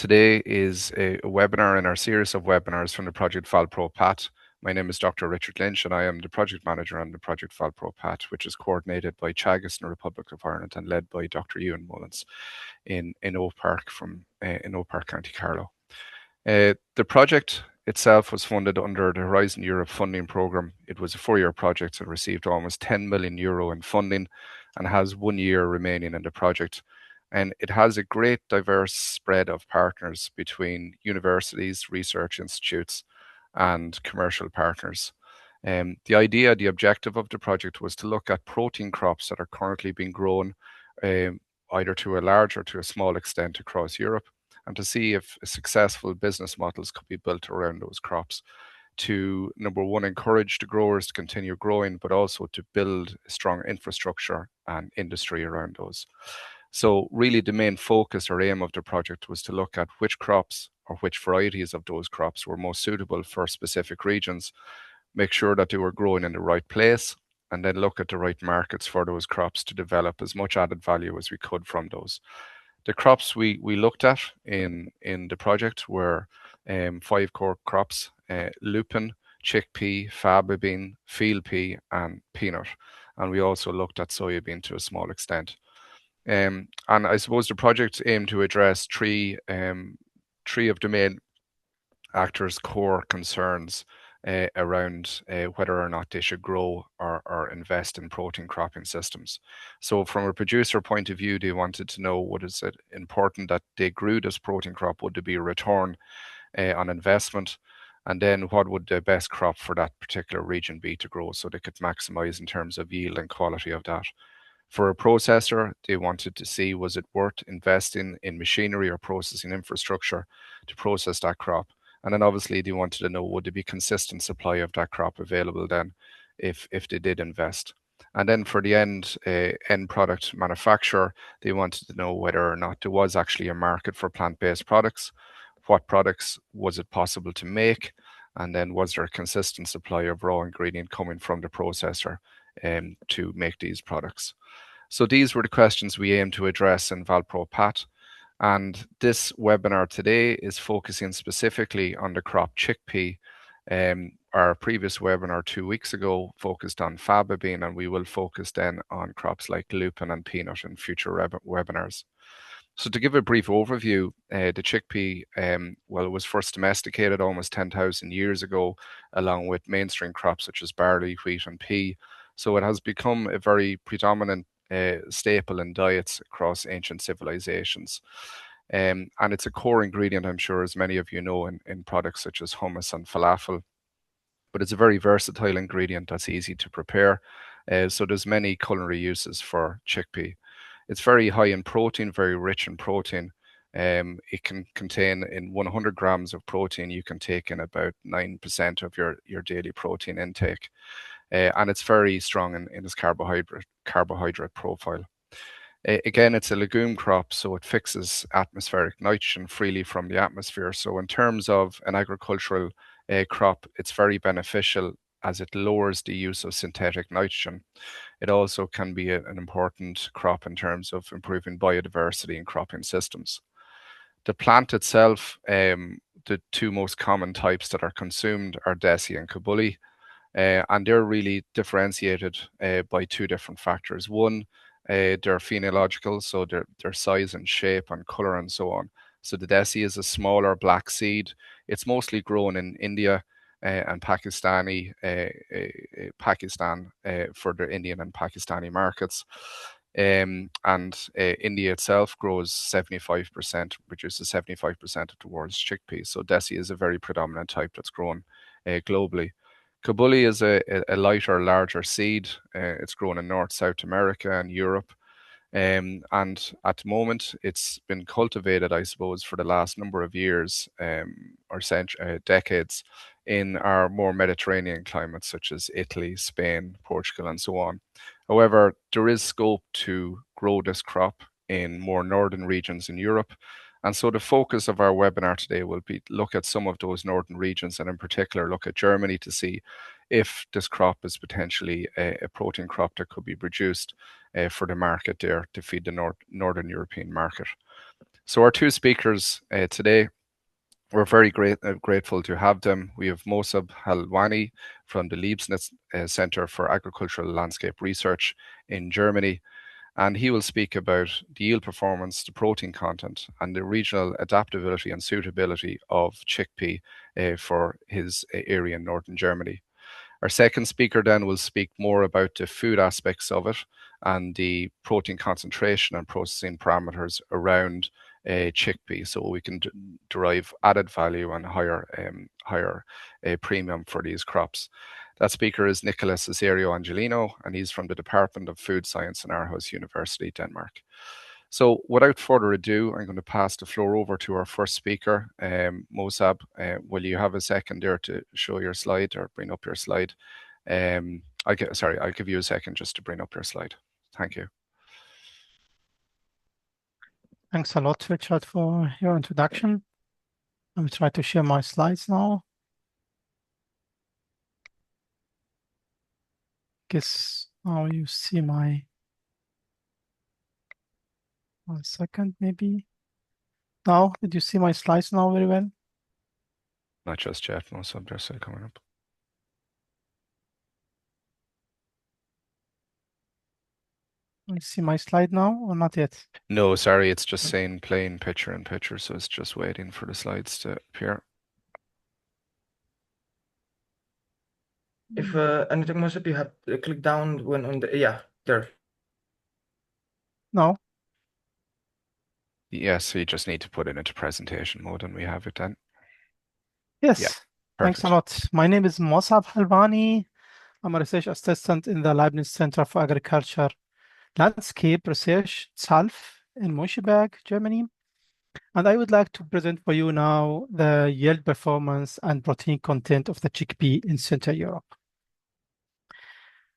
today is a webinar in our series of webinars from the project VALPRO Path. My name is Dr. Richard Lynch and I am the project manager on the project VALPRO Path, which is coordinated by Teagasc in the Republic of Ireland and led by Dr. Ewan Mullins in Oak Park in Oak Park, County Carlow. The project itself was funded under the Horizon Europe funding programme. It was a 4-year project and received almost €10 million in funding and has 1 year remaining in the project. And it has a great diverse spread of partners between universities, research institutes, and commercial partners. The objective of the project was to look at protein crops that are currently being grown either to a large or to a small extent across Europe, and to see if successful business models could be built around those crops to, number one, encourage the growers to continue growing, but also to build a strong infrastructure and industry around those. So really the main focus or aim of the project was to look at which crops or which varieties of those crops were most suitable for specific regions, make sure that they were growing in the right place, and then look at the right markets for those crops to develop as much added value as we could from those. The crops we looked at in the project were 5 core crops: lupin, chickpea, faba bean, field pea, and peanut. And we also looked at soybean to a small extent. And I suppose the project aimed to address three of the main actors' core concerns around whether or not they should grow or invest in protein cropping systems. So from a producer point of view, they wanted to know, what is it important that they grew this protein crop? Would there be a return on investment? And then what would the best crop for that particular region be to grow so they could maximize in terms of yield and quality of that? For a processor, they wanted to see, was it worth investing in machinery or processing infrastructure to process that crop? And then obviously they wanted to know, would there be consistent supply of that crop available then if they did invest? And then for the end product manufacturer, they wanted to know whether or not there was actually a market for plant-based products. What products was it possible to make? And then was there a consistent supply of raw ingredient coming from the processor to make these products? So these were the questions we aim to address in VALPRO Path. And this webinar today is focusing specifically on the crop chickpea. Our previous webinar 2 weeks ago focused on faba bean, and we will focus then on crops like lupin and peanut in future webinars. So to give a brief overview, the chickpea, well, it was first domesticated almost 10,000 years ago, along with mainstream crops such as barley, wheat, and pea. So it has become a very predominant staple in diets across ancient civilizations. And it's a core ingredient, I'm sure, as many of you know, in products such as hummus and falafel. But it's a very versatile ingredient that's easy to prepare. So there's many culinary uses for chickpea. It's very high in protein, very rich in protein. It can contain, in 100 grams of protein, you can take in about 9% of your daily protein intake. And it's very strong in its carbohydrate profile. Again, it's a legume crop, so it fixes atmospheric nitrogen freely from the atmosphere. So in terms of an agricultural crop, it's very beneficial as it lowers the use of synthetic nitrogen. It also can be an important crop in terms of improving biodiversity in cropping systems. The plant itself, the two most common types that are consumed are desi and kabuli. And they're really differentiated by 2 different factors. One, they're phenological, so their size and shape and color and so on. So the desi is a smaller black seed. It's mostly grown in India and Pakistan for the Indian and Pakistani markets. And India itself grows 75%, produces 75% of the world's chickpeas. So desi is a very predominant type that's grown globally. Kabuli is a lighter, larger seed. It's grown in North, South America and Europe. And at the moment, it's been cultivated, I suppose, for the last number of years or decades in our more Mediterranean climates, such as Italy, Spain, Portugal, and so on. However, there is scope to grow this crop in more northern regions in Europe. And so the focus of our webinar today will be look at some of those northern regions, and in particular look at Germany to see if this crop is potentially a protein crop that could be produced for the market there to feed the northern European market. So our two speakers today, we're very grateful to have them. We have Mosab Halwani from the Leibniz Center for Agricultural Landscape Research in Germany, and he will speak about the yield performance, the protein content, and the regional adaptability and suitability of chickpea for his area in northern Germany. Our second speaker then will speak more about the food aspects of it and the protein concentration and processing parameters around chickpea, so we can derive added value and higher premium for these crops. That speaker is Nicola Cesario Angelino, and he's from the Department of Food Science in Aarhus University, Denmark. So without further ado, I'm going to pass the floor over to our first speaker, Mosab. Will you have a second there to show your slide or bring up your slide? I'll give you a second just to bring up your slide. Thank you. Thanks a lot, Richard, for your introduction. I will try to share my slides now. Guess now you see my 1 second, maybe. Now, did you see my slides now very well? Not just yet, Mosab, they're still coming up. You see my slide now or not yet? No, sorry, it's just saying plain picture in picture, so it's just waiting for the slides to appear. If anything must up, you have to click down when on the there. No. Yes, so you just need to put it into presentation mode and we have it then. Yes. Yeah, thanks a lot. My name is Mosab Halwani. I'm a research assistant in the Leibniz Center for Agriculture Landscape Research, ZALF, in Mosab, Germany. And I would like to present for you now the yield performance and protein content of the chickpea in Central Europe.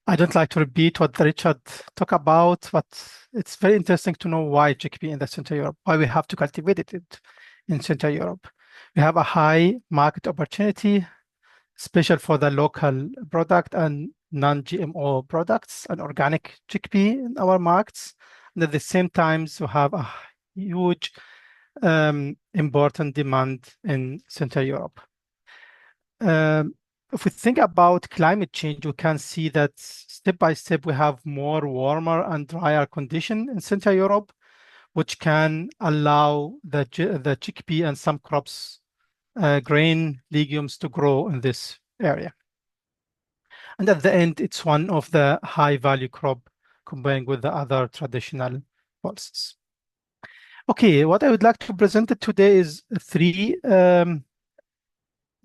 I don't like to repeat what Richard talked about, but it's very interesting to know why chickpea in the Central Europe, why we have to cultivate it in Central Europe. We have a high market opportunity, especially for the local product and non-GMO products and organic chickpea in our markets. And at the same time, we have a huge important demand in Central Europe. If we think about climate change, we can see that step by step we have more warmer and drier condition in Central Europe, which can allow the chickpea and some crops, grain, legumes to grow in this area. And at the end, it's one of the high value crop combined with the other traditional pulses. Okay, what I would like to present today is the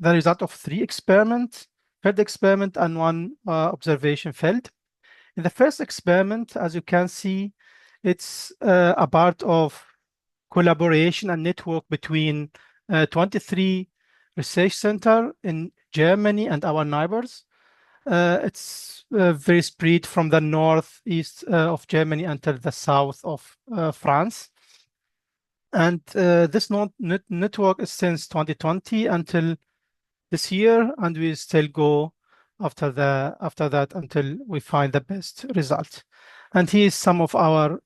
result of 3 experiments, field experiment and 1 observation field. In the first experiment, as you can see, it's a part of collaboration and network between 23 research center in Germany and our neighbors. It's very spread from the northeast of Germany until the south of France. And this network is since 2020 until this year, and we still go after that until we find the best result. And here is some of our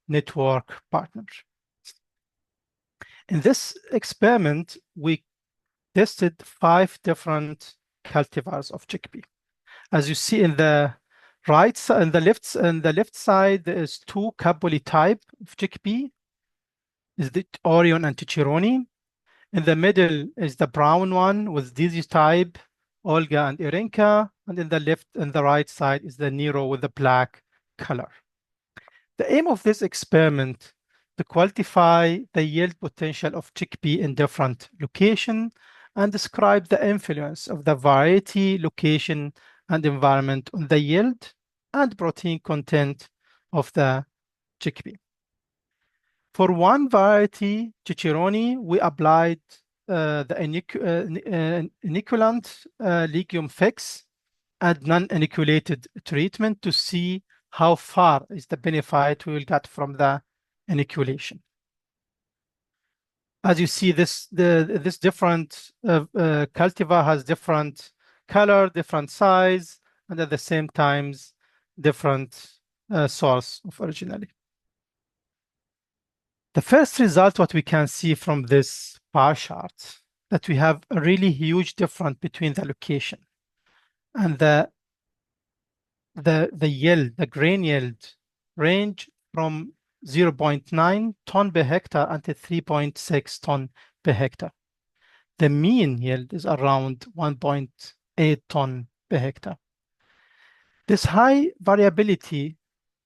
network partners. In this experiment, we tested 5 different cultivars of chickpea. As you see in the right side, in the left side, there is 2 Caboli type of chickpea, is the Orion and Cicerone. In the middle is the brown one with DZ type, Olga and Irenka, and in the left and the right side is the Nero with the black color. The aim of this experiment to quantify the yield potential of chickpea in different locations and describe the influence of the variety, location, and environment on the yield and protein content of the chickpea. For one variety, Cicerone, we applied the inoculant legume fix and non-inoculated treatment to see how far is the benefit we will get from the inoculation. As you see, this different cultivar has different color, different size, and at the same times, different source of originally. The first result, what we can see from this bar chart, that we have a really huge difference between the location and the yield, the grain yield range from 0.9 ton per hectare until 3.6 ton per hectare. The mean yield is around 1.8 ton per hectare. This high variability,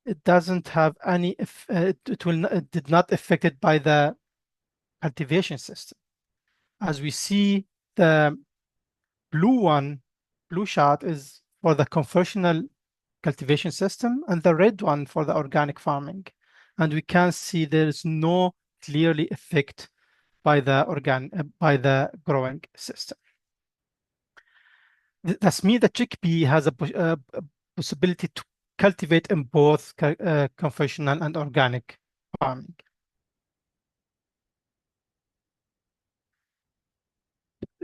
it doesn't have any, it did not affected by the cultivation system. As we see, the blue chart is for the conventional cultivation system, and the red one for the organic farming. And we can see there is no clearly effect by by the growing system. That's mean the chickpea has a possibility to cultivate in both conventional and organic farming.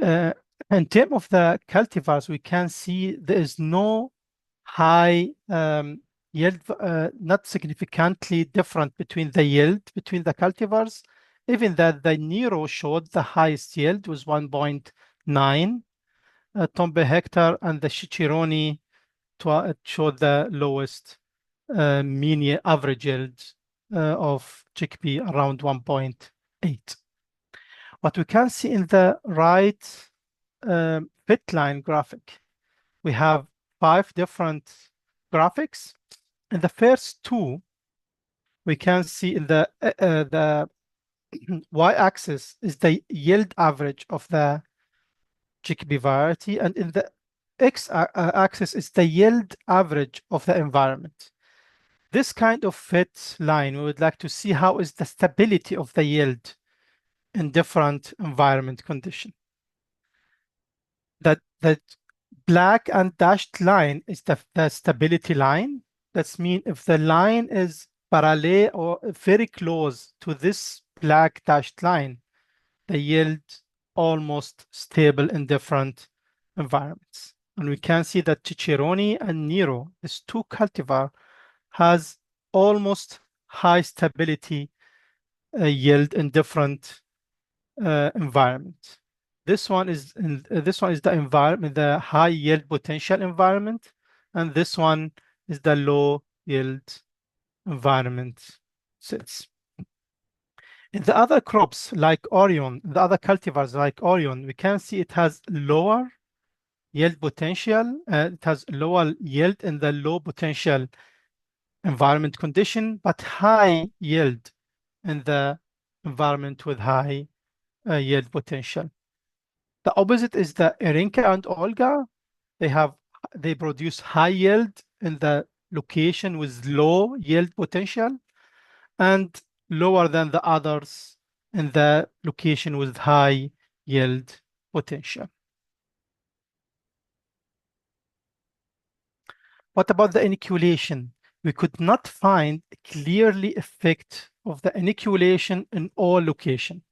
In terms of the cultivars, we can see there is no high yield, not significantly different between the yield between the cultivars, even that the Nero showed the highest yield was 1.9 ton per hectare, and the Cicerone showed the lowest mean average yield of chickpea around 1.8. What we can see in the right fit line graphic, we have 5 different graphics. In the first 2, we can see in the y-axis is the yield average of the chickpea variety, and in the x-axis is the yield average of the environment. This kind of fit line, we would like to see how is the stability of the yield in different environment condition. That black and dashed line is the stability line. That's mean if the line is parallel or very close to this black dashed line, the yield almost stable in different environments. And we can see that Cicerone and Nero, these 2 cultivar, has almost high stability yield in different environment. This one is the environment, the high yield potential environment, and this one is the low yield environment sits. In the other crops like Orion, the other cultivars like Orion, we can see it has lower yield potential. It has lower yield in the low potential environment condition, but high yield in the environment with high yield potential. The opposite is the Erinka and Olga. They produce high yield in the location with low yield potential, and lower than the others in the location with high yield potential. What about the inoculation? We could not find a clearly effect of the inoculation in all locations.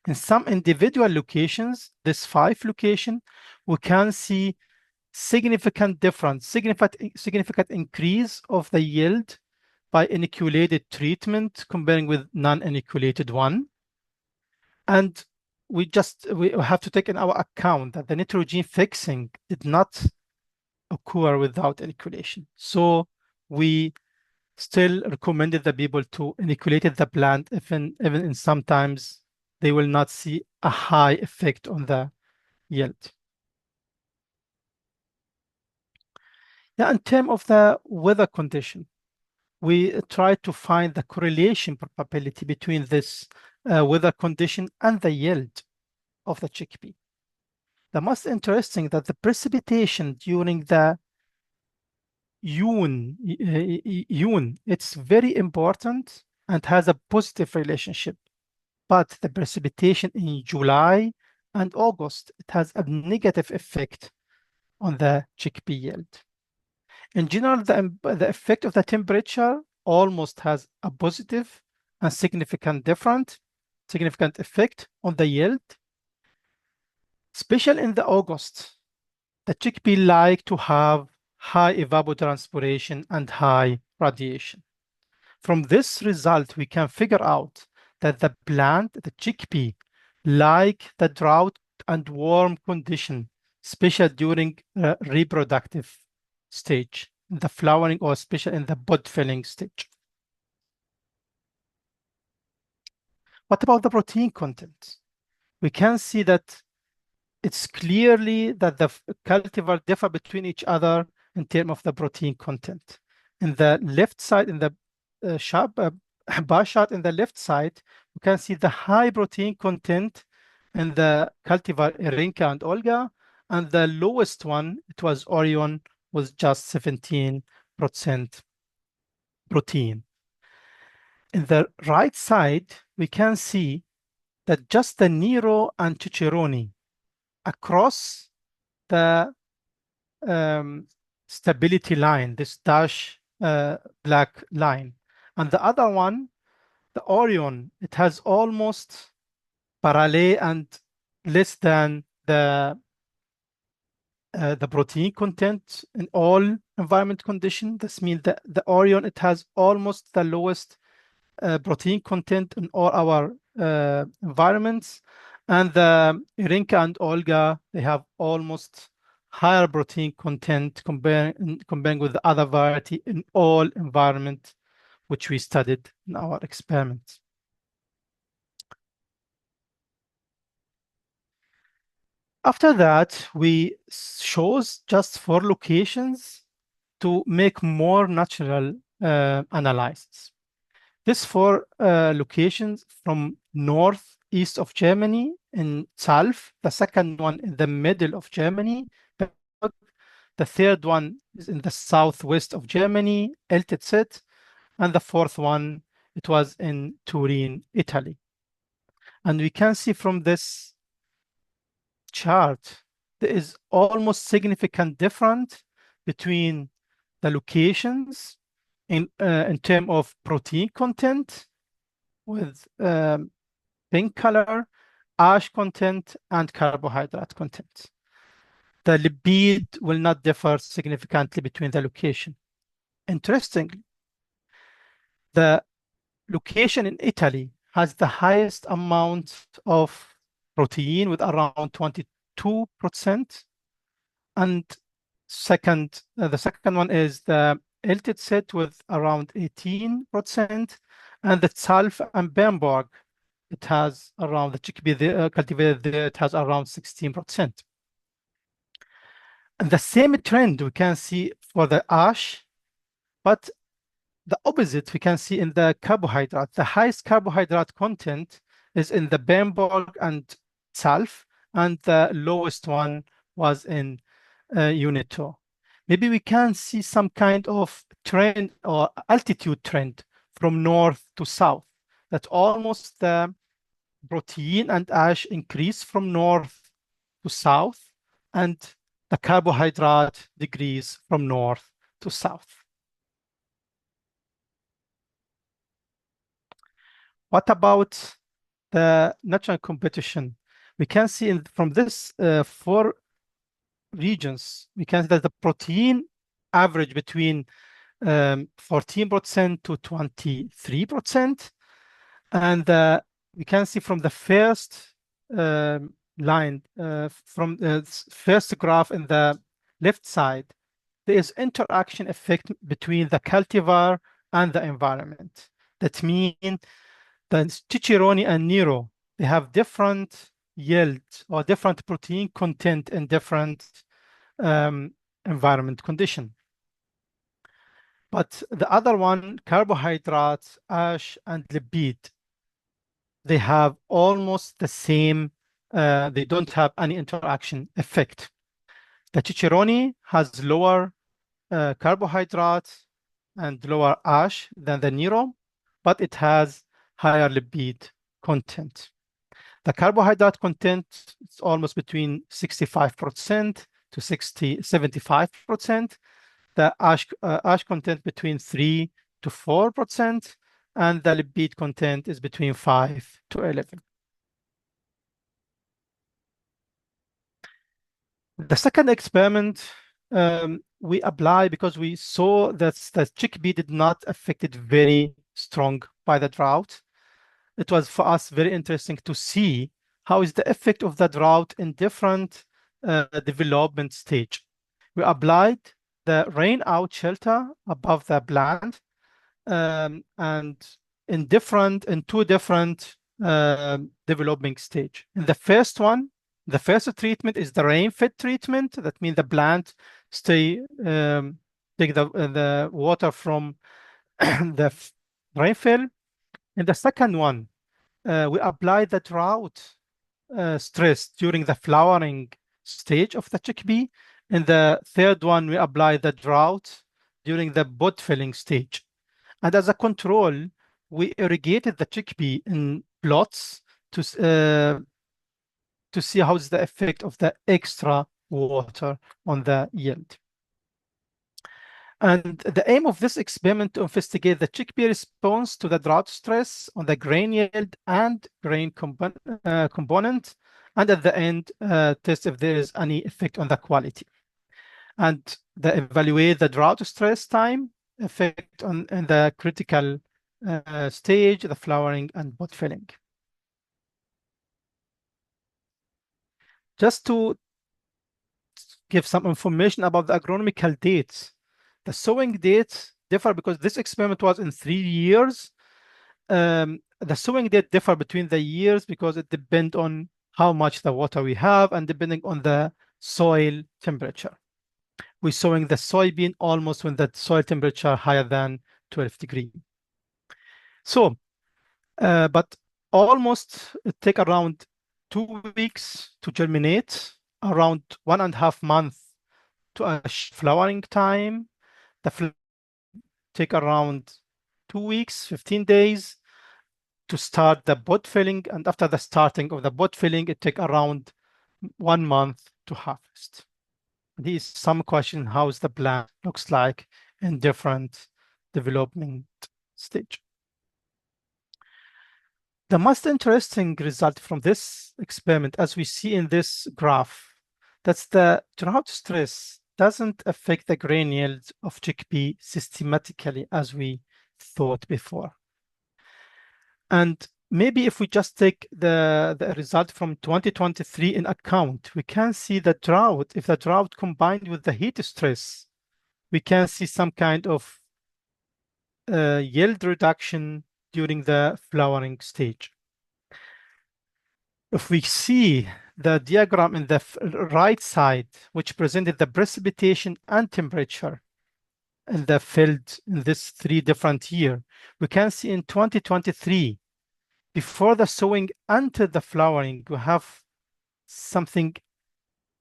In some individual locations, this 5 location, we can see significant difference, significant increase of the yield by inoculated treatment comparing with non-inoculated one. And we have to take in our account that the nitrogen fixing did not occur without inoculation. So we still recommended the people to inoculate the plant, even in sometimes they will not see a high effect on the yield. Now, in terms of the weather condition, we try to find the correlation probability between this weather condition and the yield of the chickpea. The most interesting that the precipitation during the June, it's very important and has a positive relationship. But the precipitation in July and August, it has a negative effect on the chickpea yield. In general, the effect of the temperature almost has a positive and significant effect on the yield. Especially in the August, the chickpea like to have high evapotranspiration and high radiation. From this result, we can figure out that the plant, the chickpea, like the drought and warm condition, especially during reproductive stage, the flowering or especially in the bud filling stage. What about the protein content? We can see that it's clearly that the cultivar differ between each other in terms of the protein content. In the left side, in the bar chart in the left side, you can see the high protein content in the cultivar Erinka and Olga, and the lowest one, it was Orion, was just 17% protein. In the right side, we can see that just the Nero and Cicerone across the stability line, this dash black line. And the other one, the Orion, it has almost parallel and less than the protein content in all environment conditions. This means that the Orion, it has almost the lowest protein content in all our environments. And the Erinka and Olga, they have almost higher protein content comparing with the other variety in all environment which we studied in our experiments. After that, we chose just 4 locations to make more natural analysis. These 4 locations from northeast of Germany in ZALF, the second one in the middle of Germany, the third one is in the southwest of Germany, Eltitz, and the fourth one, it was in Turin, Italy. And we can see from this chart, there is almost significant difference between the locations in terms of protein content with pink color, ash content, and carbohydrate content. The lipid will not differ significantly between the location. Interestingly, the location in Italy has the highest amount of protein with around 22%. And the second one is the Eltitz with around 18%. And the ZALF and Bernburg, it has around the chickpea cultivated there, it has around 16%. And the same trend we can see for the ash, but the opposite we can see in the carbohydrate. The highest carbohydrate content is in the Bernburg and ZALF, and the lowest one was in Unito. Maybe we can see some kind of trend or altitude trend from north to south, that almost the protein and ash increase from north to south, and the carbohydrate decrease from north to south. What about the natural competition? We can see from this 4 regions, we can see that the protein average between 14% to 23%. And we can see from the first line, from the first graph in the left side, there is interaction effect between the cultivar and the environment. That means the Cicerone and Nero, they have different yield or different protein content in different environment condition. But the other one, carbohydrates, ash, and lipid, they have almost the same, they don't have any interaction effect. The Cicerone has lower carbohydrates and lower ash than the Nero, but it has higher lipid content. The carbohydrate content is almost between 65% to 75%. The ash content between 3 to 4%, and the lipid content is between 5 to 11. The second experiment we apply because we saw that the chickpea did not affect it very strong by the drought. it was for us very interesting to see how is the effect of the drought in different development stage. We applied the rain out shelter above the plant and in two different developing stage. In the first one, the first treatment is the rain fed treatment. That means the plant take the water from the rainfall. In the second one, we apply the drought stress during the flowering stage of the chickpea. In the third one, we apply the drought during the bud filling stage. And as a control, we irrigated the chickpea in plots to see how's the effect of the extra water on the yield. And the aim of this experiment to investigate the chickpea response to the drought stress on the grain yield and grain component, and at the end, test if there is any effect on the quality. And evaluate the drought stress time effect on in the critical stage, the flowering and bud filling. Just to give some information about the agronomical dates. The sowing dates differ because this experiment was in 3 years. The sowing date differ between the years because it depends on how much the water we have and depending on the soil temperature. We're sowing the soybean almost when the soil temperature higher than 12 degrees. So, but almost it take around 2 weeks to germinate, around 1.5 months to a flowering time. The take around 2 weeks, 15 days to start the bud filling. And after the starting of the bud filling, it take around 1 month to harvest. These some question, how's the plant looks like in different development stage. The most interesting result from this experiment, as we see in this graph, that's the drought stress doesn't affect the grain yield of chickpea systematically as we thought before. And maybe if we just take the result from 2023 in account, we can see the drought. If the drought combined with the heat stress, we can see some kind of yield reduction during the flowering stage. If we see the diagram in the right side, which presented the precipitation and temperature in the field in this 3 different years, we can see in 2023, before the sowing and the flowering, we have something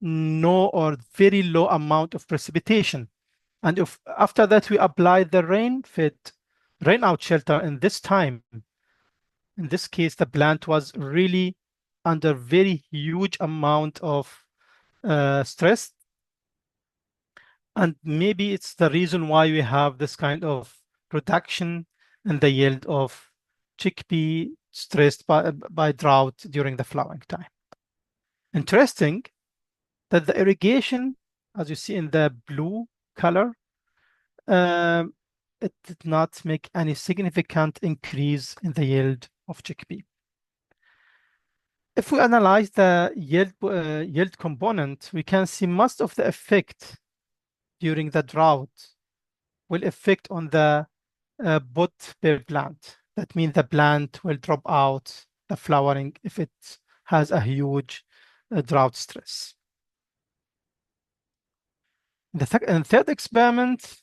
no or very low amount of precipitation. And if after that we apply the rain out shelter in this time, in this case, the plant was really under very huge amount of stress. And maybe it's the reason why we have this kind of reduction in the yield of chickpea stressed by drought during the flowering time. Interesting that the irrigation, as you see in the blue color, it did not make any significant increase in the yield of chickpea. If we analyze the yield component, we can see most of the effect during the drought will affect on the bud per plant. That means the plant will drop out the flowering if it has a huge drought stress. The third experiment,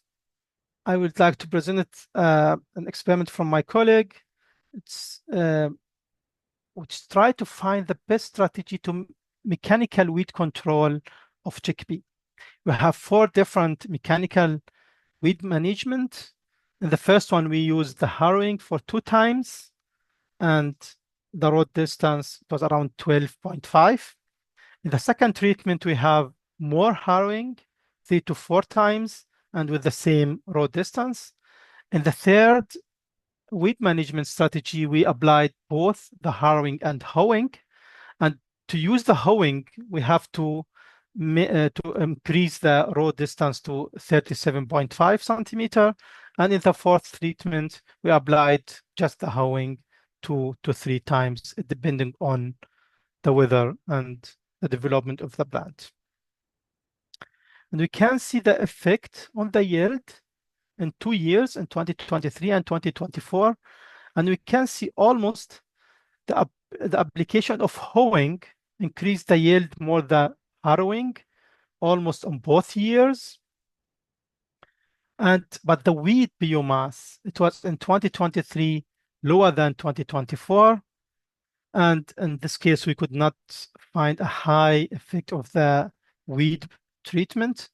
I would like to present an experiment from my colleague. It's which try to find the best strategy to mechanical weed control of chickpea. We have 4 different mechanical weed management. In the first one, we use the harrowing for 2 times, and the road distance was around 12.5. In the second treatment, we have more harrowing, 3 to 4 times, and with the same road distance. In the third weed management strategy, we applied both the harrowing and hoeing. And to use the hoeing, we have to increase the road distance to 37.5 centimeter. And in the fourth treatment, we applied just the hoeing 2 to 3 times, depending on the weather and the development of the plant. And we can see the effect on the yield in 2 years, in 2023 and 2024. And we can see almost the application of hoeing increased the yield more than harrowing, almost on both years. But the wheat biomass, it was in 2023 lower than 2024. And in this case, we could not find a high effect of the weed treatment.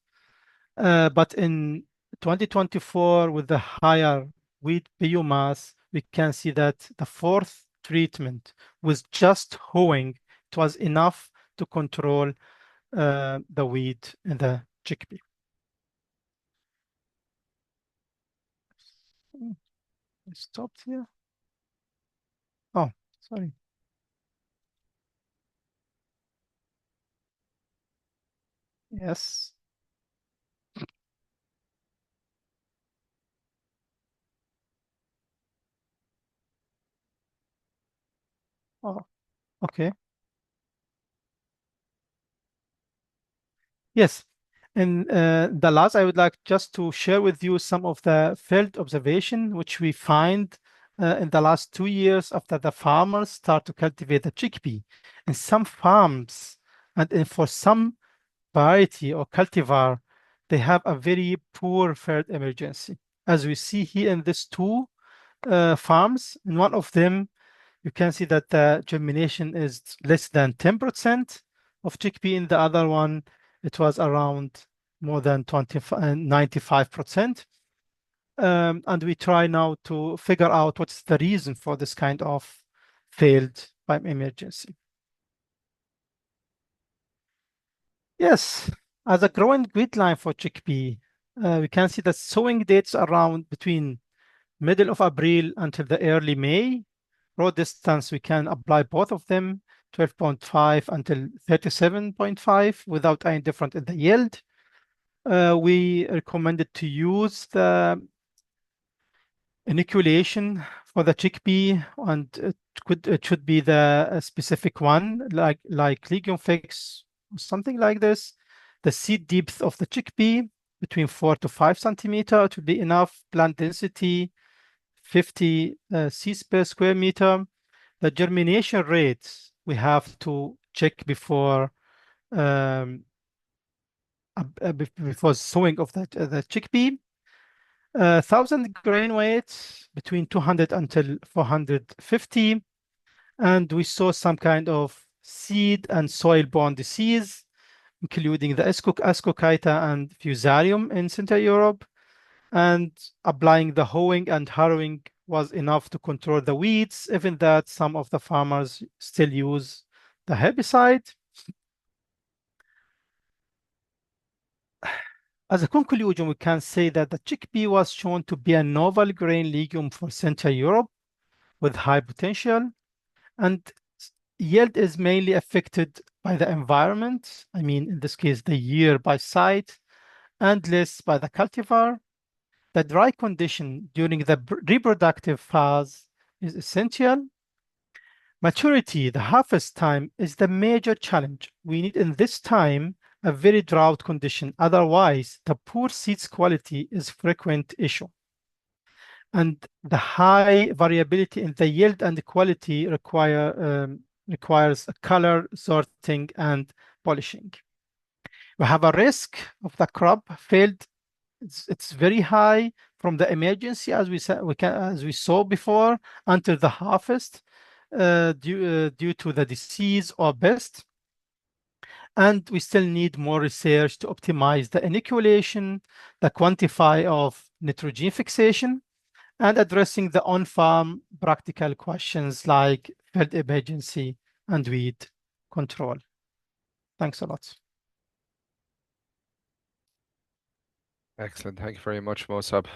But in 2024, with the higher wheat biomass, we can see that the fourth treatment with just hoeing, it was enough to control the weed in the chickpea. I stopped here. Oh, sorry. Yes. Oh, okay. Yes. In the last, I would like just to share with you some of the field observation which we find in the last 2 years after the farmers start to cultivate the chickpea. In some farms and for some variety or cultivar, they have a very poor field emergency. As we see here in these 2 farms, in one of them, you can see that the germination is less than 10% of chickpea. In the other one, it was around more than 95%. And we try now to figure out what's the reason for this kind of failed by emergency. Yes, as a growing grid line for chickpea, we can see that sowing dates around between middle of April until the early May. Row distance, we can apply both of them, 12.5 until 37.5 without any difference in the yield. We recommended to use the inoculation for the chickpea, and it should be the specific one, like legume fix, something like this. The seed depth of the chickpea between 4 to 5 centimeter, it would be enough. Plant density 50 seeds per square meter. The germination rates we have to check before before sowing of the chickpea. 1,000 grain weight between 200 until 450. And we saw some kind of seed and soil-borne disease, including the Ascochyta and Fusarium in Central Europe. And applying the hoeing and harrowing was enough to control the weeds, even that some of the farmers still use the herbicide. As a conclusion, we can say that the chickpea was shown to be a novel grain legume for Central Europe with high potential, and yield is mainly affected by the environment. I mean, in this case, the year by site, and less by the cultivar. The dry condition during the reproductive phase is essential. Maturity, the harvest time, is the major challenge. We need in this time a very drought condition. Otherwise, the poor seeds quality is a frequent issue. And the high variability in the yield and the quality requires a color sorting and polishing. We have a risk of the crop failed. It's very high from the emergency, as we saw before, until the harvest due to the disease or pest. And we still need more research to optimize the inoculation, the quantify of nitrogen fixation, and addressing the on-farm practical questions like field emergency and weed control. Thanks a lot. Excellent. Thank you very much, Mosab.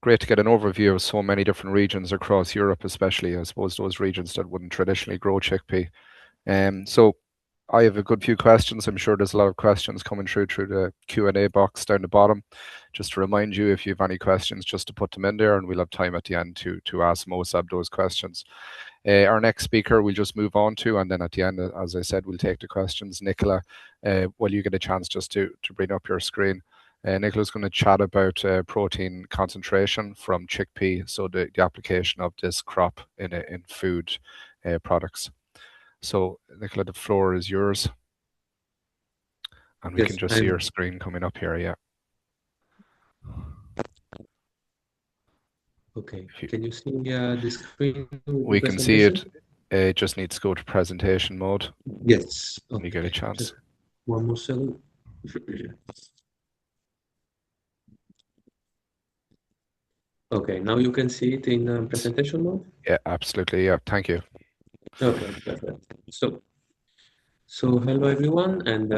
Great to get an overview of so many different regions across Europe, especially, I suppose, those regions that wouldn't traditionally grow chickpea. So I have a good few questions. I'm sure there's a lot of questions coming through the Q&A box down the bottom. Just to remind you, if you have any questions, just to put them in there, and we'll have time at the end to ask Mosab those questions. Our next speaker we'll just move on to, and then at the end, as I said, we'll take the questions. Nicola, while you get a chance just to bring up your screen. Nicola's going to chat about protein concentration from chickpea, so the application of this crop in food products. So, Nicola, the floor is yours. And we can just see your screen coming up here, yeah. Okay, can you see the screen? We can see it. It just needs to go to presentation mode. Yes. When you get a chance. Just one more second. Okay, now you can see it in presentation mode? Yeah, absolutely. Yeah, thank you. Okay, perfect. So hello everyone, and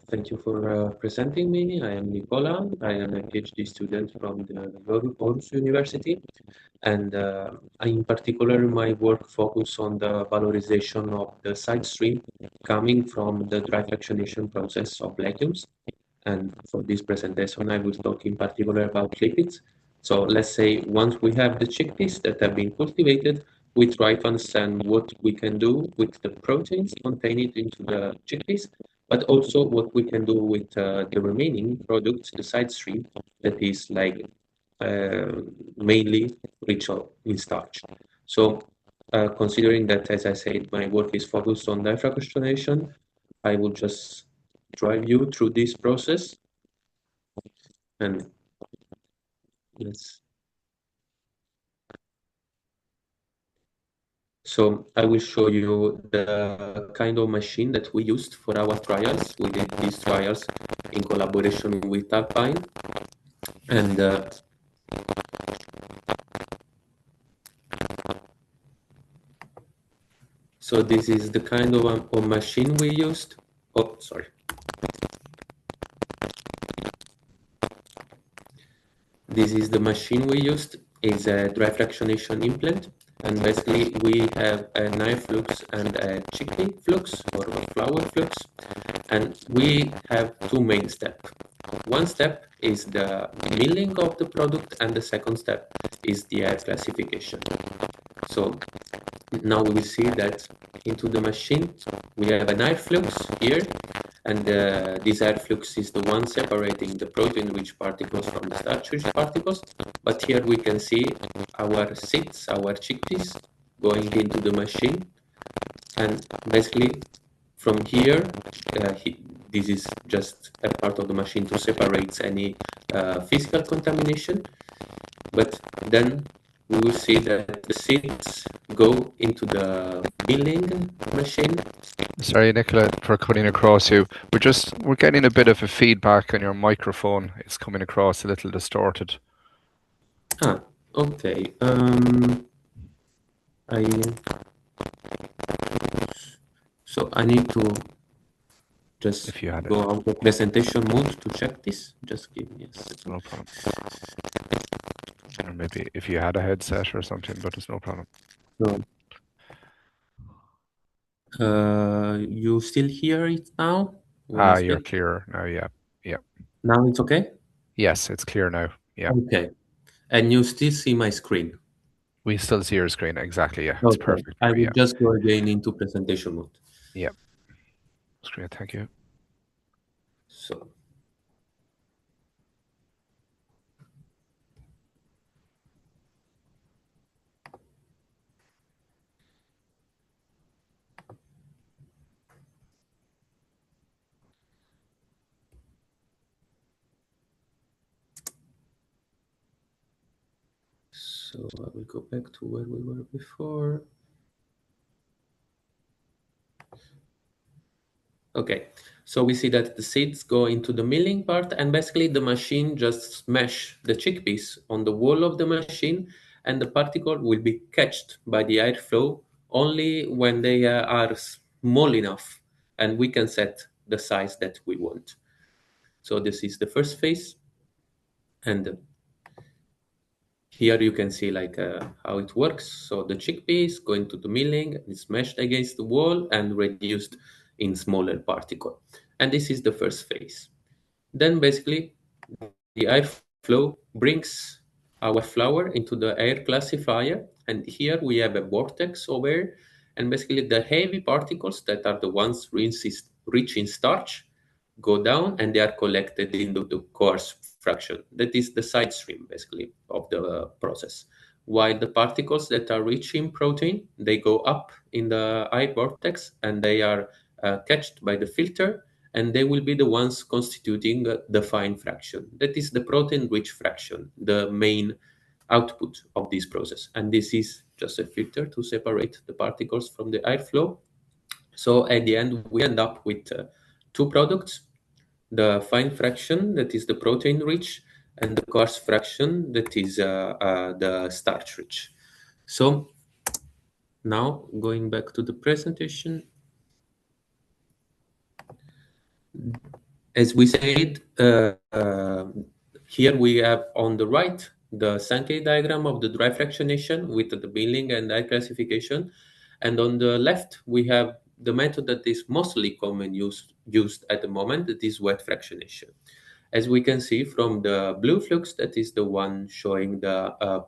thank you for presenting me. I am Nicola. I am a PhD student from the Aarhus University, and in particular, my work focuses on the valorization of the side stream coming from the dry fractionation process of legumes. And for this presentation, I will talk in particular about lipids. So let's say once we have the chickpeas that have been cultivated, we try to understand what we can do with the proteins contained into the chickpeas, but also what we can do with the remaining products, the side stream, that is like mainly rich in starch. So considering that, as I said, my work is focused on fractionation, I will just drive you through this process. And yes. So I will show you the kind of machine that we used for our trials. We did these trials in collaboration with Alpine. And so this is the kind of machine we used. Oh, sorry. This is the machine we used. It's a dry fractionation implant. And basically, we have an air flux and a chickpea flux or a flour flux. And we have two main steps. One step is the milling of the product, and the second step is the air classification. So now we will see that into the machine, we have an air flux here, and this air flux is the one separating the protein-rich particles from the starch-rich particles. But here we can see our seeds, our chickpeas, going into the machine. And basically, from here, this is just a part of the machine to separate any physical contamination. But then we will see that the seeds go into the milling machine. Sorry, Nicola, for cutting across you. We're getting a bit of a feedback on your microphone. It's coming across a little distorted. Ah, okay. So I need to just go out of presentation mode to check this. Just give me a second. No problem. Or maybe if you had a headset or something, but it's no problem. No. You still hear it now? You're clearer now, yeah. Yeah. Now it's okay? Yes, it's clear now. Yeah. Okay. And you still see my screen? We still see your screen, exactly, yeah. It's perfect. I will just go again into presentation mode. Yeah. That's great, thank you. So I will go back to where we were before. Okay, so we see that the seeds go into the milling part, and basically the machine just smash the chickpeas on the wall of the machine, and the particle will be catched by the airflow only when they are small enough, and we can set the size that we want. So this is the first phase, and here you can see like how it works. So the chickpeas go into the milling, it's smashed against the wall and reduced in smaller particle. And this is the first phase. Then basically the airflow brings our flour into the air classifier, and here we have a vortex over, and basically the heavy particles that are the ones rich in starch go down and they are collected into the coarse fraction. That is the side stream basically of the process. While the particles that are rich in protein, they go up in the air vortex and they are catched by the filter, and they will be the ones constituting the fine fraction. That is the protein-rich fraction, the main output of this process. And this is just a filter to separate the particles from the airflow. So at the end, we end up with two products, the fine fraction, that is the protein-rich, and the coarse fraction, that is the starch-rich. So now going back to the presentation, as we said, here we have on the right the Sankey diagram of the dry fractionation with the billing and dye classification, and on the left we have the method that is mostly commonly used at the moment, that is wet fractionation. As we can see from the blue flux, that is the one showing the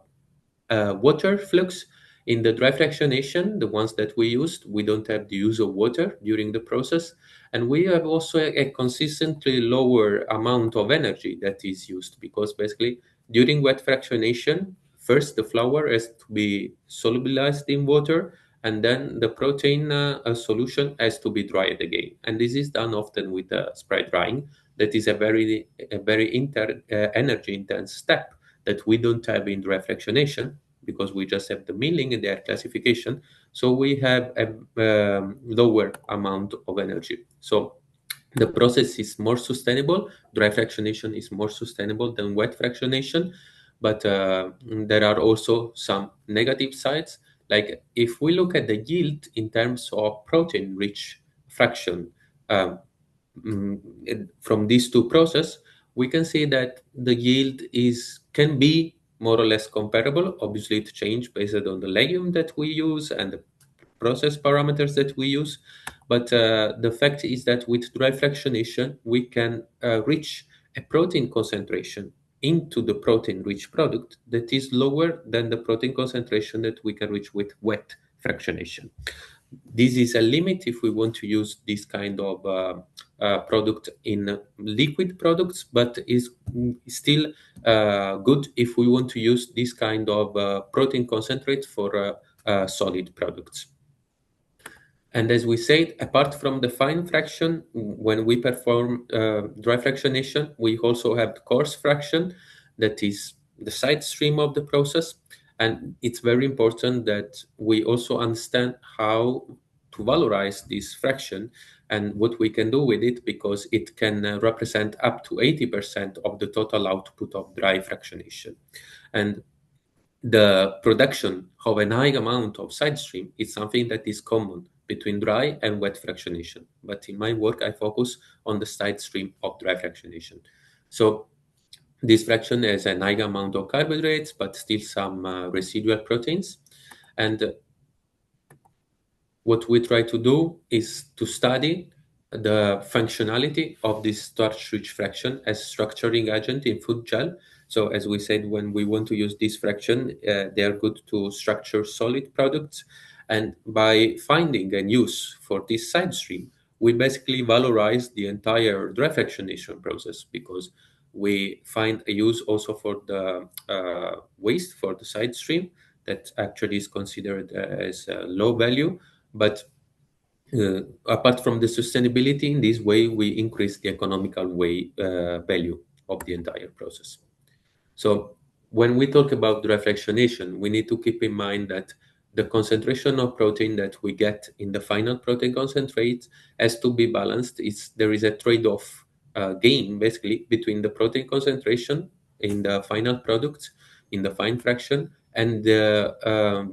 water flux. In the dry fractionation, the ones that we used, we don't have the use of water during the process. And we have also a consistently lower amount of energy that is used, because basically during wet fractionation, first the flour has to be solubilized in water, and then the protein solution has to be dried again. And this is done often with spray drying. That is a very energy intense step that we don't have in dry fractionation, because we just have the milling and their classification. So we have a lower amount of energy. So the process is more sustainable. Dry fractionation is more sustainable than wet fractionation, but there are also some negative sides. Like if we look at the yield in terms of protein-rich fraction from these two processes, we can see that the yield can be more or less comparable. Obviously, it changes based on the legume that we use and the process parameters that we use. But the fact is that with dry fractionation, we can reach a protein concentration into the protein-rich product that is lower than the protein concentration that we can reach with wet fractionation. This is a limit if we want to use this kind of product in liquid products, but is still good if we want to use this kind of protein concentrate for solid products. And as we said, apart from the fine fraction, when we perform dry fractionation, we also have the coarse fraction, that is the side stream of the process. And it's very important that we also understand how to valorize this fraction and what we can do with it, because it can represent up to 80% of the total output of dry fractionation. And the production of an high amount of side stream is something that is common between dry and wet fractionation. But in my work, I focus on the side stream of dry fractionation. So this fraction has a high amount of carbohydrates, but still some residual proteins. And what we try to do is to study the functionality of this starch-rich fraction as structuring agent in food gel. So as we said, when we want to use this fraction, they are good to structure solid products. And by finding a use for this side stream, we basically valorize the entire dry fractionation process, because we find a use also for the waste for the side stream that actually is considered as low value. But apart from the sustainability, in this way, we increase the economical value of the entire process. So when we talk about dry fractionation, we need to keep in mind that the concentration of protein that we get in the final protein concentrate has to be balanced. There is a trade-off gain, basically, between the protein concentration in the final product, in the fine fraction, and the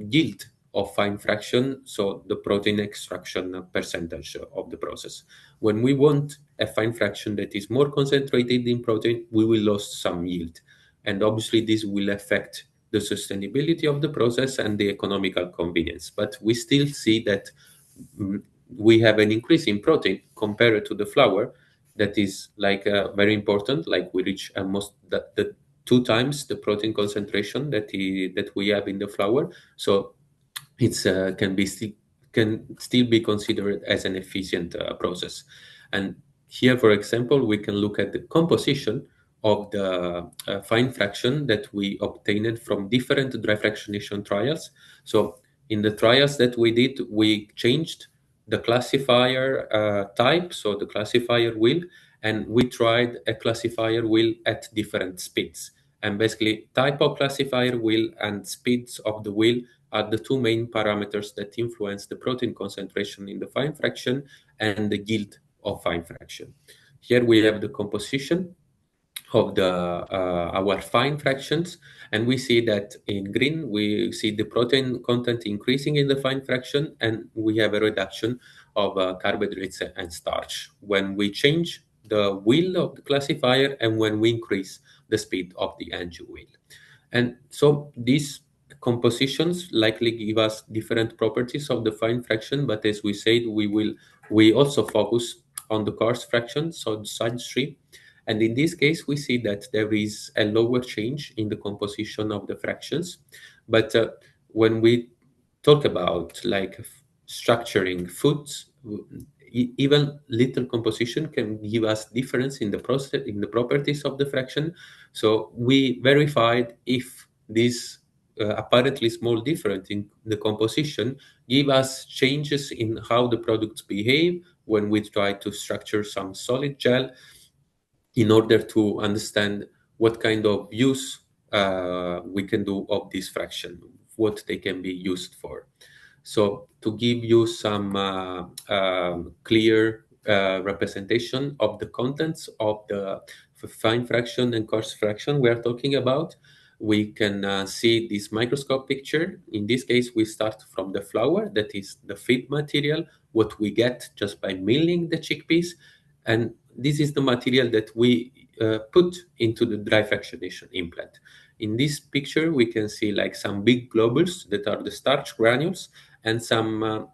yield of fine fraction, so the protein extraction percentage of the process. When we want a fine fraction that is more concentrated in protein, we will lose some yield. And obviously this will affect the sustainability of the process and the economical convenience. But we still see that we have an increase in protein compared to the flour that is like very important, like we reach almost the 2 times the protein concentration that we have in the flour. So it's can still be considered as an efficient process. And here, for example, we can look at the composition of the fine fraction that we obtained from different dry fractionation trials. So in the trials that we did, we changed the classifier type, so the classifier wheel, and we tried a classifier wheel at different speeds. And basically, type of classifier wheel and speeds of the wheel are the 2 main parameters that influence the protein concentration in the fine fraction and the yield of fine fraction. Here we have the composition of the our fine fractions, and we see that in green we see the protein content increasing in the fine fraction, and we have a reduction of carbohydrates and starch when we change the wheel of the classifier and when we increase the speed of the NG wheel. And so these compositions likely give us different properties of the fine fraction, but as we said, we also focus on the coarse fraction, so the side stream. And in this case, we see that there is a lower change in the composition of the fractions. But when we talk about like structuring foods, even little composition can give us difference in the process, in the properties of the fraction. So we verified if this apparently small difference in the composition give us changes in how the products behave when we try to structure some solid gel, in order to understand what kind of use we can do of this fraction, what they can be used for. So to give you some clear representation of the contents of the fine fraction and coarse fraction we are talking about, we can see this microscope picture. In this case, we start from the flour, that is the feed material, what we get just by milling the chickpeas. And this is the material that we put into the dry fractionation implant. In this picture, we can see like some big globules that are the starch granules, and some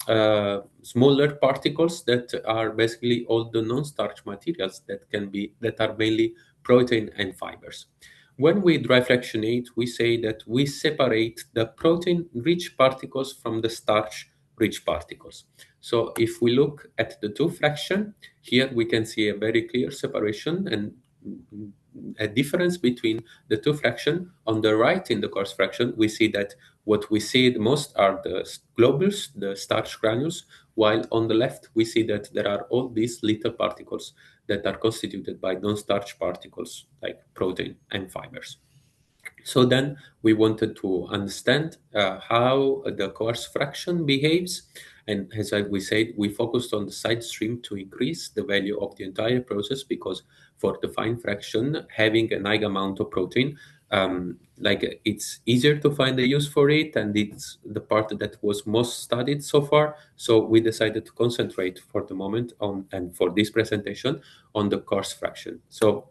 smaller particles that are basically all the non-starch materials that are mainly protein and fibers. When we dry fractionate, we say that we separate the protein-rich particles from the starch-rich particles. So if we look at the 2 fraction, here we can see a very clear separation and a difference between the 2 fraction. On the right, in the coarse fraction, we see that what we see the most are the globules, the starch granules, while on the left, we see that there are all these little particles that are constituted by non-starch particles like protein and fibers. So then we wanted to understand how the coarse fraction behaves. And as we said, we focused on the side stream to increase the value of the entire process, because for the fine fraction, having a high amount of protein, like it's easier to find a use for it, and it's the part that was most studied so far. So we decided to concentrate for the moment on, and for this presentation, on the coarse fraction. So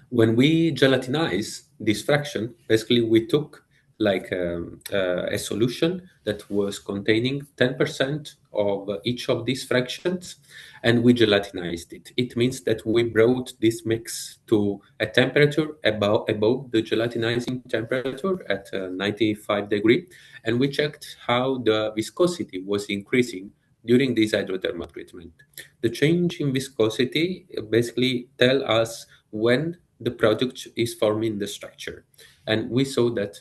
when we gelatinize this fraction, basically we took like a solution that was containing 10% of each of these fractions, and we gelatinized it. It means that we brought this mix to a temperature above the gelatinizing temperature at 95 degrees, and we checked how the viscosity was increasing during this hydrothermal treatment. The change in viscosity basically tell us when the product is forming the structure. And we saw that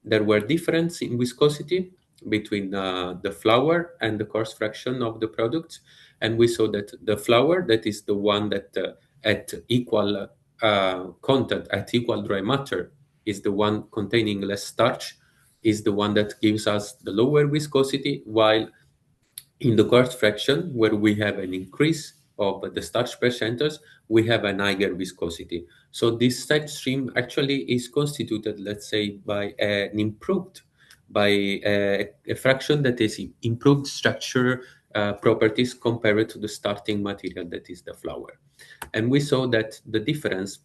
there were differences in viscosity between the flour and the coarse fraction of the product. And we saw that the flour, that is the one that at equal content, at equal dry matter, is the one containing less starch, is the one that gives us the lower viscosity, while in the coarse fraction, where we have an increase of the starch percentage, we have an higher viscosity. So this side stream actually is constituted, let's say, by a fraction that is improved structure properties compared to the starting material that is the flour. And we saw that the difference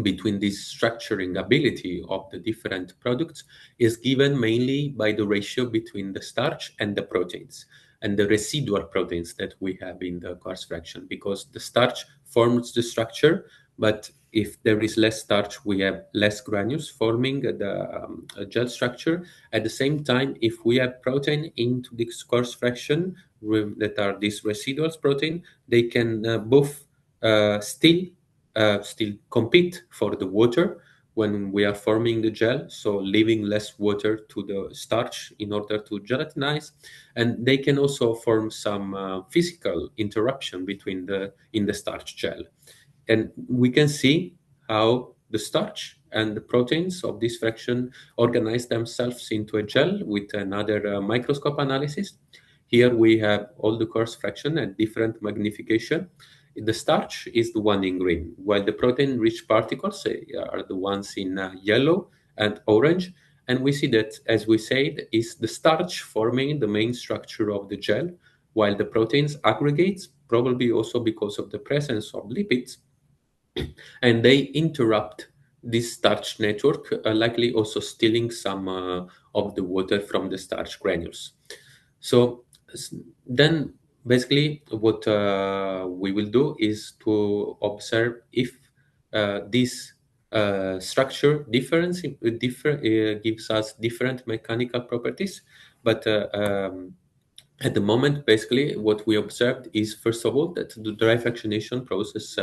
between this structuring ability of the different products is given mainly by the ratio between the starch and the proteins. and the residual proteins that we have in the coarse fraction, because the starch forms the structure, but if there is less starch, we have less granules forming the gel structure. At the same time, if we have protein into this coarse fraction that are these residuals protein, they can both still compete for the water when we are forming the gel, so leaving less water to the starch in order to gelatinize, and they can also form some physical interruption between in the starch gel. And we can see how the starch and the proteins of this fraction organize themselves into a gel with another microscope analysis. Here we have all the coarse fraction at different magnification. The starch is the one in green, while the protein-rich particles are the ones in yellow and orange. And we see that, as we said, is the starch forming the main structure of the gel, while the proteins aggregates, probably also because of the presence of lipids, and they interrupt this starch network, likely also stealing some of the water from the starch granules. So then basically what we will do is to observe if this structure difference gives us different mechanical properties, but at the moment, basically, what we observed is, first of all, that the dry fractionation process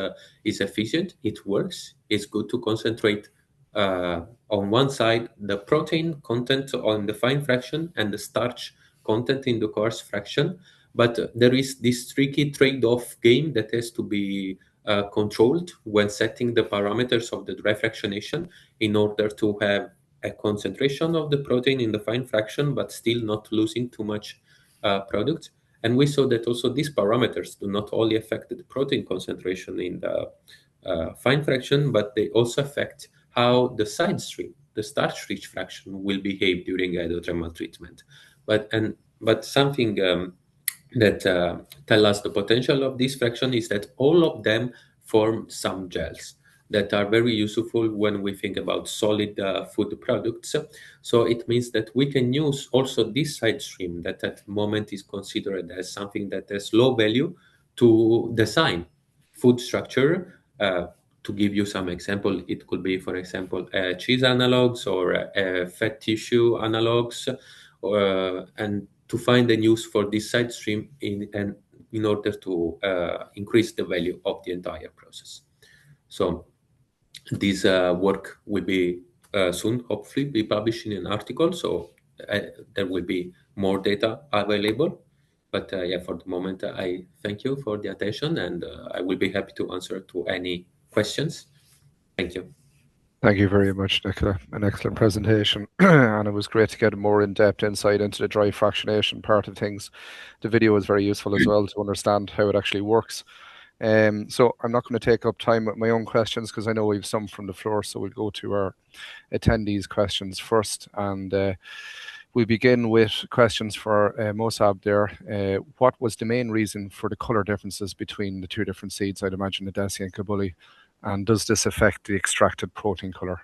is efficient, it works, it's good to concentrate on one side the protein content on the fine fraction and the starch content in the coarse fraction. But there is this tricky trade-off game that has to be controlled when setting the parameters of the dry fractionation in order to have a concentration of the protein in the fine fraction, but still not losing too much product. And we saw that also these parameters do not only affect the protein concentration in the fine fraction, but they also affect how the side stream, the starch-rich fraction, will behave during hydrothermal treatment. But something that tell us the potential of this fraction is that all of them form some gels that are very useful when we think about solid food products. So it means that we can use also this side stream that at the moment is considered as something that has low value to design food structure. To give you some example, it could be, for example, cheese analogs or fat tissue analogs, and to find a use for this side stream in order to increase the value of the entire process. So this work will be soon, hopefully, be published in an article. So there will be more data available. But yeah, for the moment, I thank you for the attention, and I will be happy to answer to any questions. Thank you. Thank you very much, Nicola. An excellent presentation, and it was great to get a more in-depth insight into the dry fractionation part of things. The video was very useful as well to understand how it actually works. So I'm not going to take up time with my own questions because I know we have some from the floor, so we'll go to our attendees' questions first. And we begin with questions for Mosab there. What was the main reason for the colour differences between the two different seeds? I'd imagine the Desi and Kabuli. And does this affect the extracted protein colour?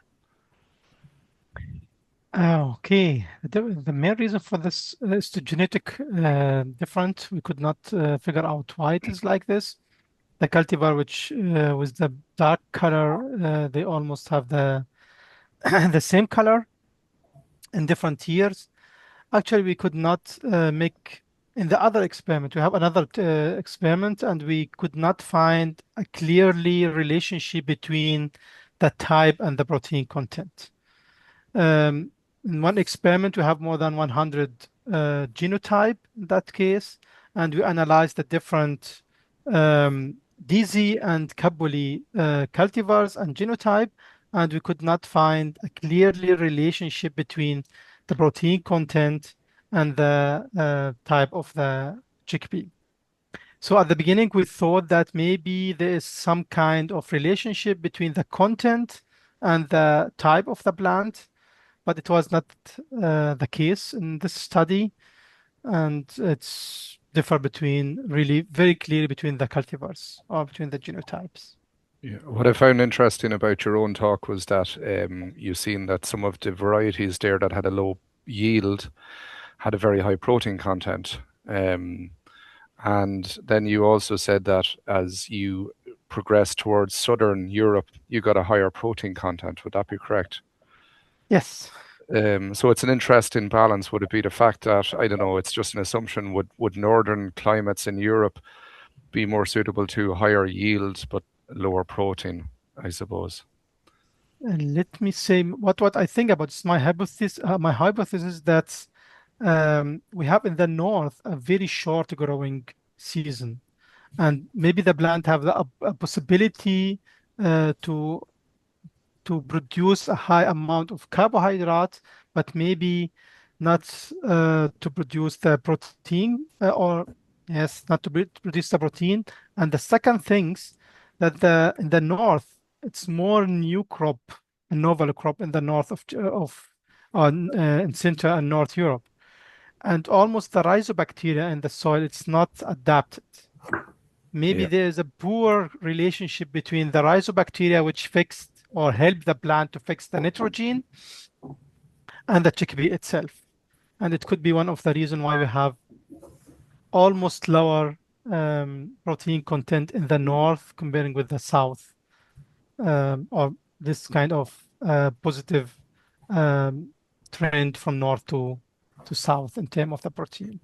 Okay, the main reason for this is the genetic different. We could not figure out why it is like this. The cultivar, which with the dark color, they almost have the the same color in different years. Actually, we could not make in the other experiment. We have another experiment, and we could not find a clearly relationship between the type and the protein content. In one experiment, we have more than 100 genotype in that case, and we analyzed the different DZ and Kabuli cultivars and genotype, and we could not find a clearly relationship between the protein content and the type of the chickpea. So at the beginning, we thought that maybe there is some kind of relationship between the content and the type of the plant, but it was not the case in this study. And it's differ between really very clearly between the cultivars or between the genotypes. Yeah. What I found interesting about your own talk was that you've seen that some of the varieties there that had a low yield had a very high protein content. And then you also said that as you progress towards southern Europe, you got a higher protein content. Would that be correct? Yes. So it's an interesting balance. Would it be the fact that, I don't know, it's just an assumption, would northern climates in Europe be more suitable to higher yields but lower protein, I suppose? And let me say what I think about this. My hypothesis that we have in the north a very short growing season, and maybe the plant have a possibility to produce a high amount of carbohydrate, but maybe not to produce the protein, or yes, not to produce the protein. And the second things that in the north, it's more new crop, a novel crop in the north in Central and North Europe, and almost the rhizobacteria in the soil, it's not adapted. Maybe Yeah. there is a poor relationship between the rhizobacteria, which fixed or help the plant to fix the nitrogen, and the chickpea itself. And it could be one of the reasons why we have almost lower protein content in the north comparing with the south, or this kind of positive trend from north to south in terms of the protein.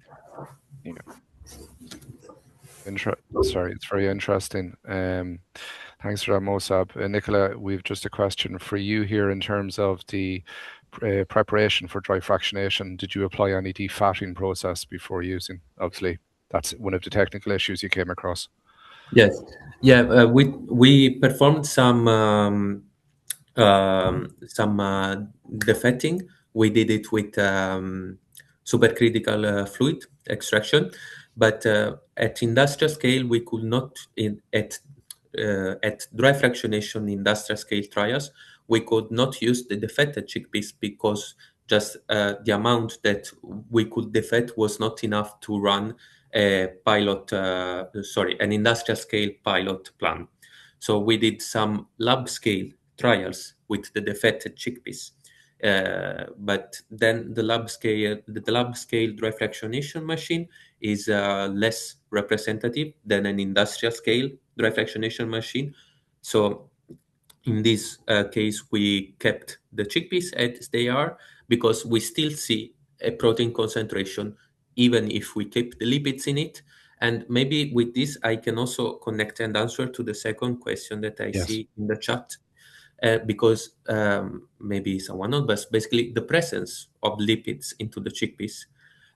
Yeah. Sorry, it's very interesting. Thanks for that, Mosab. Nicola, we've just a question for you here in terms of the preparation for dry fractionation. Did you apply any defatting process before using? Obviously, that's one of the technical issues you came across. Yes, yeah, we performed some defetting. We did it with supercritical fluid extraction, but at industrial scale we could not at dry fractionation industrial scale trials we could not use the defected chickpeas because just the amount that we could defect was not enough to run a pilot, an industrial scale pilot plan. So we did some lab scale trials with the defected chickpeas. But then the lab scale dry fractionation machine is less representative than an industrial scale dry fractionation machine. So in this case, we kept the chickpeas as they are because we still see a protein concentration even if we keep the lipids in it. And maybe with this, I can also connect and answer to the second question that I see in the chat. Because maybe someone knows, but basically the presence of lipids into the chickpeas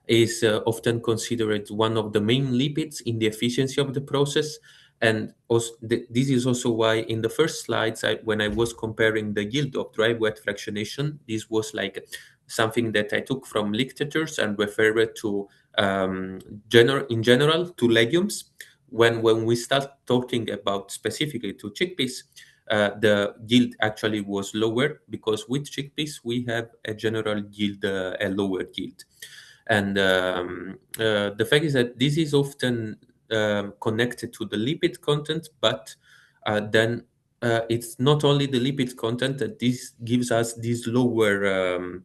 is often considered one of the main lipids in the efficiency of the process. And also, this is also why in the first slides, when I was comparing the yield of dry wet fractionation, this was like something that I took from literatures and referred to in general to legumes. When we start talking about specifically to chickpeas, the yield actually was lower because with chickpeas we have a general yield, a lower yield. And the fact is that this is often connected to the lipid content, but then it's not only the lipid content that this gives us this lower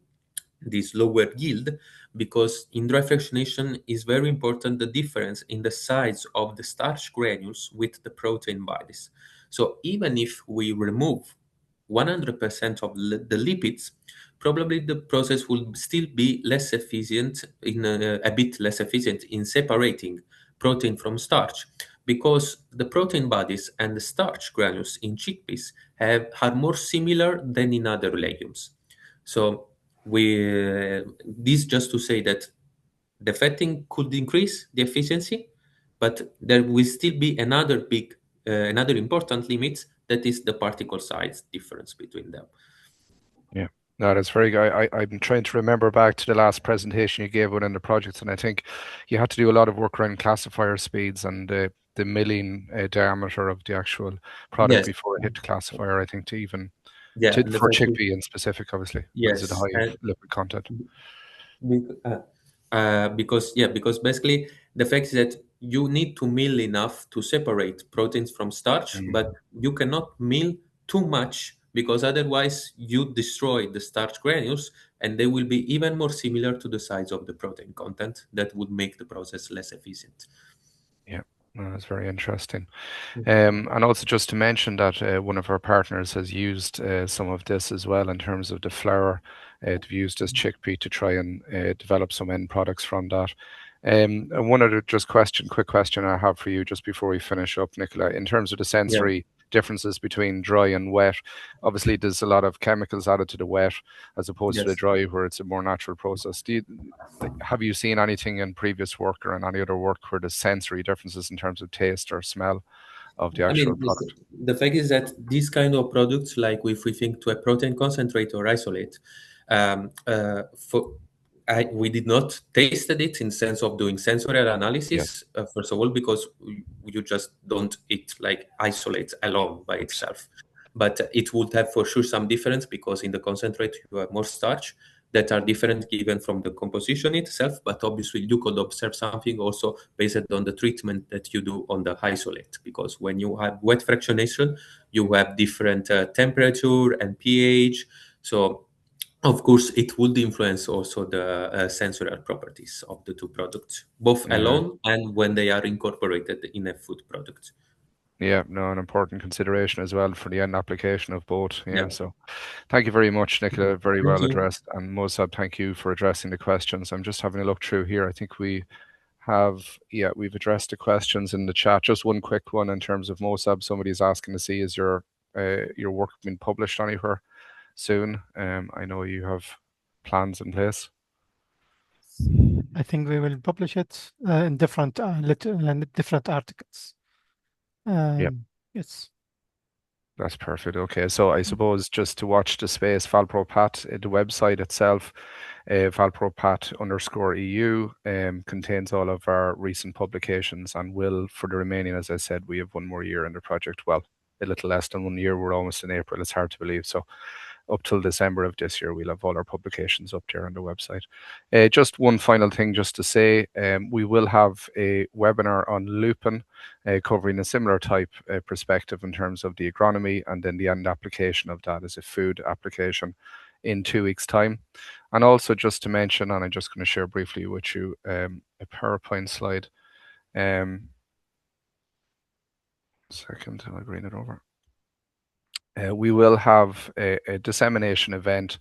yield, because in dry fractionation is very important the difference in the size of the starch granules with the protein bodies. So even if we remove 100% of the lipids, probably the process will still be less efficient, a bit less efficient in separating protein from starch, because the protein bodies and the starch granules in chickpeas are more similar than in other legumes. So this just to say that the fatting could increase the efficiency, but there will still be another important limit, that is the particle size difference between them. Yeah, no, that's very good. I'm trying to remember back to the last presentation you gave within the projects, and I think you had to do a lot of work around classifier speeds and the milling diameter of the actual product Yes. before it hit the classifier, I think, to even Yeah, for chickpea in specific, obviously, because of the high lipid content. Because basically the fact is that you need to mill enough to separate proteins from starch, but you cannot mill too much because otherwise you destroy the starch granules and they will be even more similar to the size of the protein content. That would make the process less efficient. Yeah, that's very interesting. Mhm. And also just to mention that one of our partners has used some of this as well in terms of the flour. They've used as chickpea to try and develop some end products from that. And one other quick question I have for you just before we finish up, Nicola, in terms of the Yeah. sensory differences between dry and wet. Obviously, there's a lot of chemicals added to the wet as opposed to the Yes. dry, where it's a more natural process. Have you seen anything in previous work or in any other work where there's sensory differences in terms of taste or smell of the I actual mean, product? the fact is that these kind of products, like if we think to a protein concentrate or isolate, for we did not tasted it in sense of doing sensorial Yes, analysis, first of all, because you just don't eat like isolate alone by yes, itself. But it would have for sure some difference because in the concentrate you have more starch that are different given from the composition itself. But obviously you could observe something also based on the treatment that you do on the isolate, because when you have wet fractionation, you have different temperature and pH. So of course, it would influence also the sensorial properties of the two products, both yeah, alone and when they are incorporated in a food product. yeah. No, an important consideration as well for the end application of both. Yeah. Yeah. So, thank you very much, Nicola. Very Thank well you. addressed. And Mosab, thank you for addressing the questions. I'm just having a look through here. I think we've addressed the questions in the chat. Just one quick one in terms of Mosab. Somebody's asking to see, is your work being published anywhere soon? I know you have plans in place. I think we will publish it in different different articles. Yep, Yes. that's perfect. Okay, so I suppose just to watch the space, VALPRO Path, the website itself, VALPRO Path _EU contains all of our recent publications and will, for the remaining, as I said, we have one more year in the project. Well, a little less than 1 year. We're almost in April. It's hard to believe. So up till December of this year, we'll have all our publications up there on the website. Just one final thing just to say, we will have a webinar on lupin covering a similar type perspective in terms of the agronomy, and then the end application of that as a food application in 2 weeks' time. And also just to mention, and I'm just going to share briefly with you a PowerPoint slide. Second, I'll bring it over. We will have a dissemination event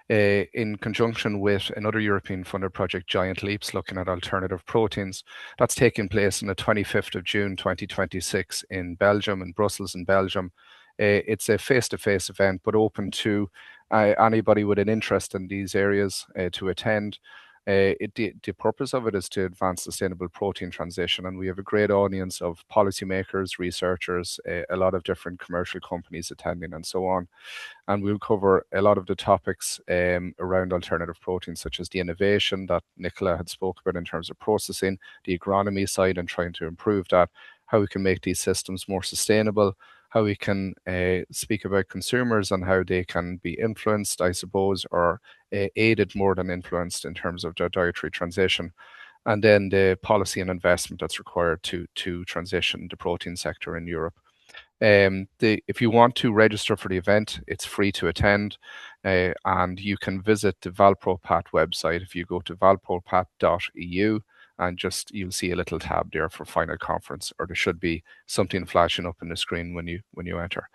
in conjunction with another European funded project, Giant Leaps, looking at alternative proteins. That's taking place on the 25th of June 2026 in Belgium, in Brussels in Belgium. It's a face-to-face event, but open to anybody with an interest in these areas to attend. The purpose of it is to advance sustainable protein transition, and we have a great audience of policymakers, researchers, a lot of different commercial companies attending, and so on. And we'll cover a lot of the topics around alternative proteins, such as the innovation that Nicola had spoke about in terms of processing, the agronomy side and trying to improve that, how we can make these systems more sustainable, how we can speak about consumers and how they can be influenced, I suppose, or aided more than influenced in terms of their dietary transition, and then the policy and investment that's required to transition the protein sector in Europe. If you want to register for the event, it's free to attend, and you can visit the VALPRO Path website. If you go to valpropath.eu, and you'll see a little tab there for final conference, or there should be something flashing up on the screen when you enter.